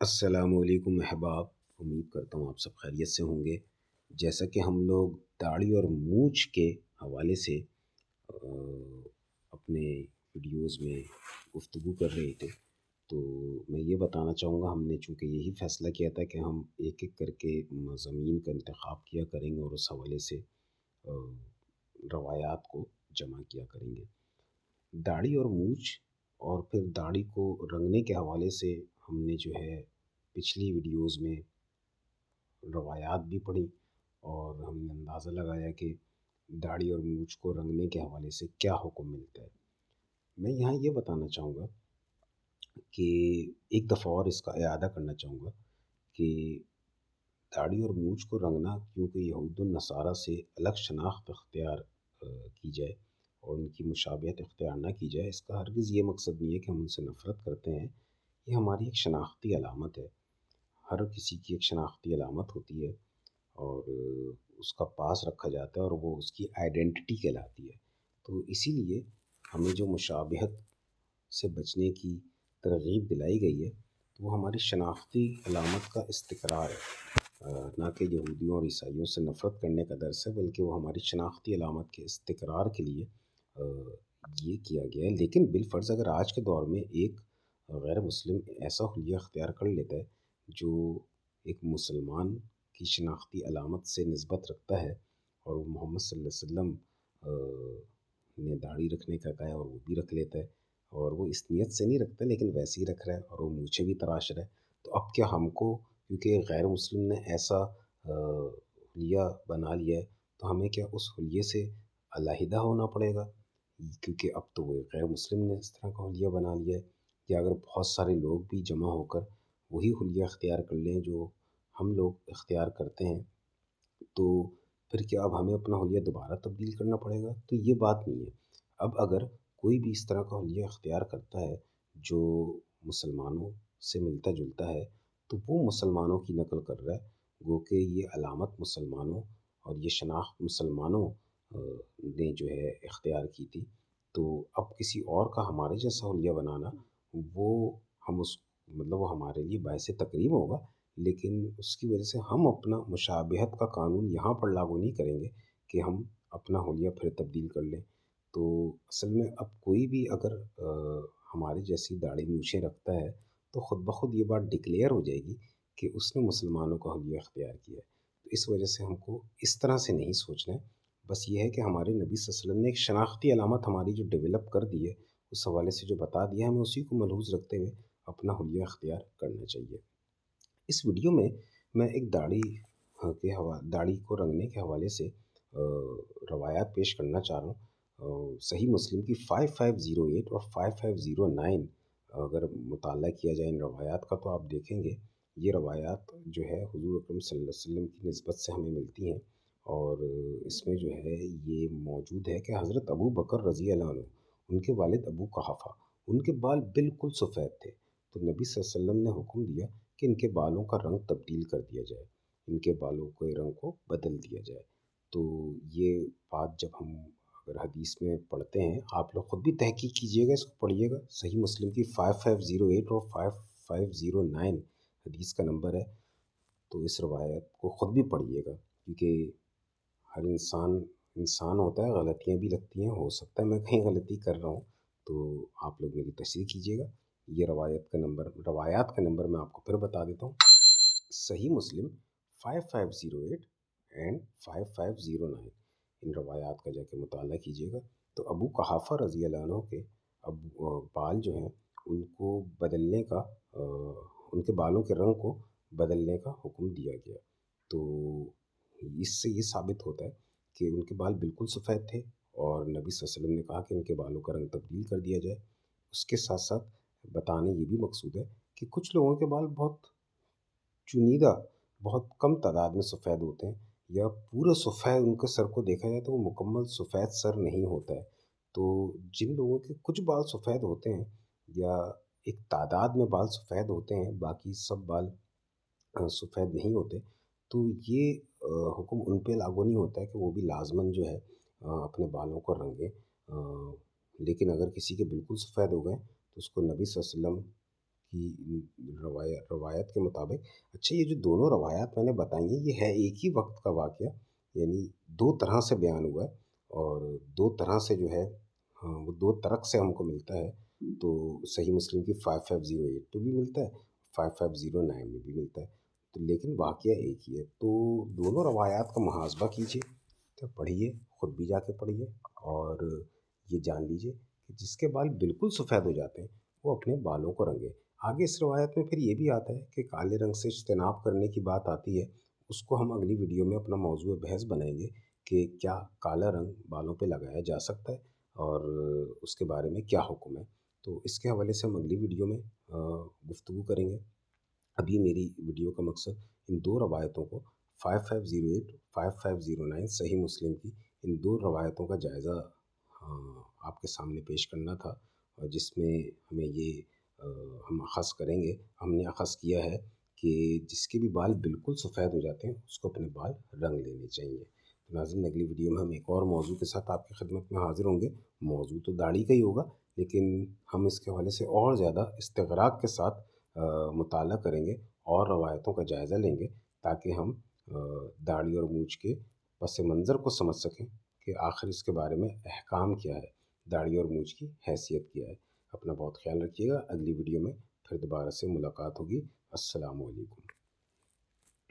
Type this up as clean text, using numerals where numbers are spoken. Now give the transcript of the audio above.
السلام علیکم احباب، امید کرتا ہوں آپ سب خیریت سے ہوں گے۔ جیسا کہ ہم لوگ داڑھی اور مونچھ کے حوالے سے اپنے ویڈیوز میں گفتگو کر رہے تھے، تو میں یہ بتانا چاہوں گا، ہم نے چونکہ یہی فیصلہ کیا تھا کہ ہم ایک ایک کر کے مضامین کا انتخاب کیا کریں گے اور اس حوالے سے روایات کو جمع کیا کریں گے۔ داڑھی اور مونچھ اور پھر داڑھی کو رنگنے کے حوالے سے ہم نے جو ہے پچھلی ویڈیوز میں روایات بھی پڑھی اور ہم نے اندازہ لگایا کہ داڑھی اور مونچھ کو رنگنے کے حوالے سے کیا حکم ملتا ہے۔ میں یہاں یہ بتانا چاہوں گا کہ ایک دفعہ اور اس کا اعادہ کرنا چاہوں گا کہ داڑھی اور مونچھ کو رنگنا کیونکہ یہود النصارہ سے الگ شناخت اختیار کی جائے اور ان کی مشابہت اختیار نہ کی جائے، اس کا ہرگز یہ مقصد نہیں ہے کہ ہم ان سے نفرت کرتے ہیں۔ یہ ہماری ایک شناختی علامت ہے، ہر کسی کی ایک شناختی علامت ہوتی ہے اور اس کا پاس رکھا جاتا ہے اور وہ اس کی آئیڈینٹی کہلاتی ہے۔ تو اسی لیے ہمیں جو مشابہت سے بچنے کی ترغیب دلائی گئی ہے تو وہ ہماری شناختی علامت کا استقرار ہے، نہ کہ یہودیوں اور عیسائیوں سے نفرت کرنے کا درس ہے، بلکہ وہ ہماری شناختی علامت کے استقرار کے لیے یہ کیا گیا ہے۔ لیکن بالفرض اگر آج کے دور میں ایک غیر مسلم ایسا حلیہ اختیار کر لیتا ہے جو ایک مسلمان کی شناختی علامت سے نسبت رکھتا ہے اور وہ محمد صلی اللہ علیہ وسلم نے داڑھی رکھنے کا کہا ہے اور وہ بھی رکھ لیتا ہے، اور وہ اس نیت سے نہیں رکھتا لیکن ویسے ہی رکھ رہا ہے اور وہ مونچھیں بھی تراش رہا ہے، تو اب کیا ہم کو کیونکہ غیر مسلم نے ایسا حلیہ بنا لیا ہے تو ہمیں کیا اس حلیے سے علیحدہ ہونا پڑے گا؟ کیونکہ اب تو وہ غیر مسلم نے اس طرح کا حلیہ بنا لیا ہے، یا اگر بہت سارے لوگ بھی جمع ہو کر وہی حلیہ اختیار کر لیں جو ہم لوگ اختیار کرتے ہیں، تو پھر کیا اب ہمیں اپنا حلیہ دوبارہ تبدیل کرنا پڑے گا؟ تو یہ بات نہیں ہے۔ اب اگر کوئی بھی اس طرح کا حلیہ اختیار کرتا ہے جو مسلمانوں سے ملتا جلتا ہے تو وہ مسلمانوں کی نقل کر رہا ہے، گو کہ یہ علامت مسلمانوں اور یہ شناخت مسلمانوں نے جو ہے اختیار کی تھی، تو اب کسی اور کا ہمارے جیسا حلیہ بنانا وہ ہم اس مطلب وہ ہمارے لیے باعث تکریم ہوگا، لیکن اس کی وجہ سے ہم اپنا مشابہت کا قانون یہاں پر لاگو نہیں کریں گے کہ ہم اپنا حلیہ پھر تبدیل کر لیں۔ تو اصل میں اب کوئی بھی اگر ہماری جیسی داڑھی مونچھیں رکھتا ہے تو خود بخود یہ بات ڈکلیئر ہو جائے گی کہ اس نے مسلمانوں کا حلیہ اختیار کیا ہے۔ تو اس وجہ سے ہم کو اس طرح سے نہیں سوچنا ہے، بس یہ ہے کہ ہمارے نبی صلی اللہ علیہ وسلم نے ایک شناختی علامت ہماری جو ڈیولپ کر دی ہے، اس حوالے سے جو بتا دیا ہے، ہمیں اسی کو ملحوظ رکھتے ہوئے اپنا حلیہ اختیار کرنا چاہیے۔ اس ویڈیو میں میں ایک داڑھی کو رنگنے کے حوالے سے روایات پیش کرنا چاہ رہا ہوں۔ صحیح مسلم کی 5508 اور 5509 اگر مطالعہ کیا جائے ان روایات کا تو آپ دیکھیں گے یہ روایات جو ہے حضور اکرم صلی اللہ علیہ وسلم کی نسبت سے ہمیں ملتی ہیں، اور اس میں جو ہے یہ موجود ہے کہ حضرت ابو بکر رضی اللہ عنہ، ان کے والد ابو قحافہ، ان کے بال بالکل سفید تھے، تو نبی صلی اللہ علیہ وسلم نے حکم دیا کہ ان کے بالوں کا رنگ تبدیل کر دیا جائے، ان کے بالوں کے رنگ کو بدل دیا جائے۔ تو یہ بات جب ہم اگر حدیث میں پڑھتے ہیں، آپ لوگ خود بھی تحقیق کیجئے گا، اس کو پڑھیے گا، صحیح مسلم کی 5508 اور 5509 حدیث کا نمبر ہے، تو اس روایت کو خود بھی پڑھیے گا، کیونکہ ہر انسان ہوتا ہے، غلطیاں بھی لگتی ہیں، ہو سکتا ہے میں کہیں غلطی کر رہا ہوں، تو آپ لوگ میری تصحیح کیجیے گا۔ یہ روایات کا نمبر میں آپ کو پھر بتا دیتا ہوں۔ صحیح مسلم 5508 اینڈ 5509، ان روایات کا جا کے مطالعہ کیجیے گا۔ تو ابو قحافہ رضی اللہ عنہ کے بال جو ہیں ان کو بدلنے کا ان کے بالوں کے رنگ کو بدلنے کا حکم دیا گیا، تو اس سے یہ ثابت ہوتا ہے کہ ان کے بال بالکل سفید تھے اور نبی صلی اللہ علیہ وسلم نے کہا کہ ان کے بالوں کا رنگ تبدیل کر دیا جائے۔ اس کے ساتھ ساتھ بتانا یہ بھی مقصود ہے کہ کچھ لوگوں کے بال بہت چنیدہ، بہت کم تعداد میں سفید ہوتے ہیں، یا پورے سفید ان کے سر کو دیکھا جائے تو وہ مکمل سفید سر نہیں ہوتا ہے، تو جن لوگوں کے کچھ بال سفید ہوتے ہیں یا ایک تعداد میں بال سفید ہوتے ہیں، باقی سب بال سفید نہیں ہوتے، تو یہ حکم ان پہ لاگو نہیں ہوتا ہے کہ وہ بھی لازماً جو ہے اپنے بالوں کو رنگیں، لیکن اگر کسی کے بالکل سفید ہو گئے تو اس کو نبی صلی اللہ علیہ وسلم کی روایت کے مطابق، اچھا یہ جو دونوں روایات میں نے بتائی ہیں یہ ہے ایک ہی وقت کا واقعہ، یعنی دو طرح سے بیان ہوا ہے اور دو طرح سے جو ہے وہ دو طرق سے ہم کو ملتا ہے۔ تو صحیح مسلم کی 5508 پہ بھی ملتا ہے، 5509 میں بھی ملتا ہے، تو لیکن واقعہ ایک ہی ہے۔ تو دونوں روایات کا محاسبہ کیجیے، تو پڑھیے، خود بھی جا کے پڑھیے اور یہ جان لیجیے کہ جس کے بال بالکل سفید ہو جاتے ہیں وہ اپنے بالوں کو رنگے۔ آگے اس روایت میں پھر یہ بھی آتا ہے کہ کالے رنگ سے اجتناب کرنے کی بات آتی ہے، اس کو ہم اگلی ویڈیو میں اپنا موضوع بحث بنائیں گے کہ کیا کالا رنگ بالوں پہ لگایا جا سکتا ہے اور اس کے بارے میں کیا حکم ہے۔ تو اس کے حوالے سے ہم اگلی ویڈیو میں گفتگو کریں گے۔ ابھی میری ویڈیو کا مقصد ان دو روایتوں کو 5508 5509 صحیح مسلم کی ان دو روایتوں کا جائزہ آپ کے سامنے پیش کرنا تھا، اور جس میں ہمیں یہ ہم اخذ کریں گے، ہم نے اخذ کیا ہے کہ جس کے بھی بال بالکل سفید ہو جاتے ہیں اس کو اپنے بال رنگ لینے چاہیے۔ تو ناظرین اگلی ویڈیو میں ہم ایک اور موضوع کے ساتھ آپ کی خدمت میں حاضر ہوں گے۔ موضوع تو داڑھی کا ہی ہوگا، لیکن ہم اس کے حوالے سے اور زیادہ استغراق کے ساتھ مطالعہ کریں گے اور روایتوں کا جائزہ لیں گے تاکہ ہم داڑھی اور مونچھ کے پس منظر کو سمجھ سکیں کہ آخر اس کے بارے میں احکام کیا ہے، داڑھی اور مونچھ کی حیثیت کیا ہے۔ اپنا بہت خیال رکھیے گا، اگلی ویڈیو میں پھر دوبارہ سے ملاقات ہوگی۔ السلام علیکم۔